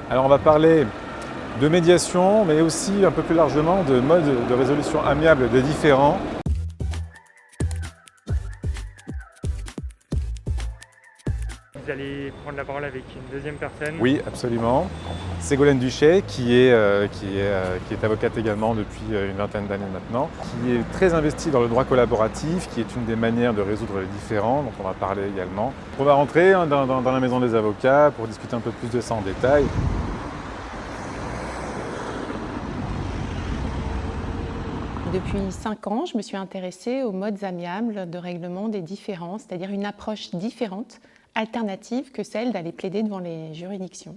Alors on va parler de médiation, mais aussi un peu plus largement de mode de résolution amiable des différends. Vous allez prendre la parole avec une deuxième personne. Oui, absolument. Ségolène Duché, qui est avocate également depuis une vingtaine d'années maintenant, qui est très investie dans le droit collaboratif, qui est une des manières de résoudre les différends, dont on va parler également. On va rentrer dans la maison des avocats pour discuter un peu plus de ça en détail. Depuis 5 ans, je me suis intéressée aux modes amiables de règlement des différends, c'est-à-dire une approche différente, alternative que celle d'aller plaider devant les juridictions.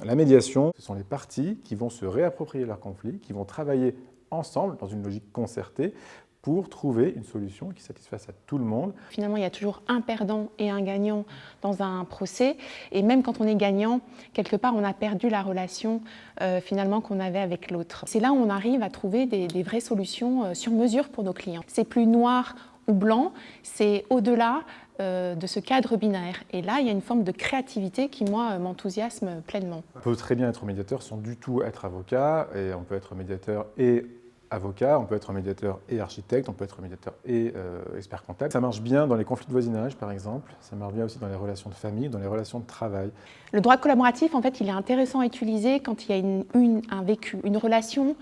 La médiation, ce sont les parties qui vont se réapproprier leur conflit, qui vont travailler ensemble dans une logique concertée pour trouver une solution qui satisfasse à tout le monde. Finalement, il y a toujours un perdant et un gagnant dans un procès. Et même quand on est gagnant, quelque part, on a perdu la relation finalement qu'on avait avec l'autre. C'est là où on arrive à trouver des vraies solutions sur mesure pour nos clients. C'est plus noir ou blanc, c'est au-delà de ce cadre binaire. Et là, il y a une forme de créativité qui, moi, m'enthousiasme pleinement. On peut très bien être médiateur sans du tout être avocat, et on peut être médiateur et avocat, on peut être médiateur et architecte, on peut être médiateur et expert comptable. Ça marche bien dans les conflits de voisinage, par exemple. Ça marche bien aussi dans les relations de famille, dans les relations de travail. Le droit collaboratif, en fait, il est intéressant à utiliser quand il y a un vécu, une relation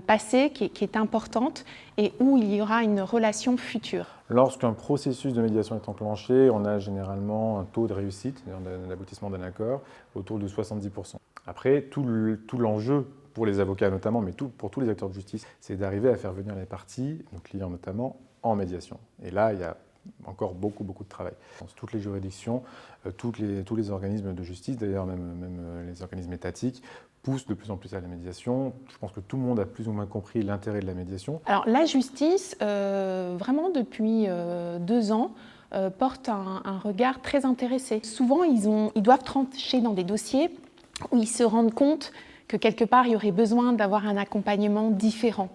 passée qui est importante et où il y aura une relation future. Lorsqu'un processus de médiation est enclenché, on a généralement un taux de réussite, d'aboutissement d'un accord, autour de 70%. Après, tout l'enjeu pour les avocats notamment, mais pour tous les acteurs de justice, c'est d'arriver à faire venir les parties, nos clients notamment, en médiation. Et là, il y a encore beaucoup de travail. Dans toutes les juridictions, tous les organismes de justice, d'ailleurs même les organismes étatiques, poussent de plus en plus à la médiation. Je pense que tout le monde a plus ou moins compris l'intérêt de la médiation. Alors la justice, vraiment depuis 2 ans, porte un regard très intéressé. Souvent, ils doivent trancher dans des dossiers où ils se rendent compte que quelque part, il y aurait besoin d'avoir un accompagnement différent.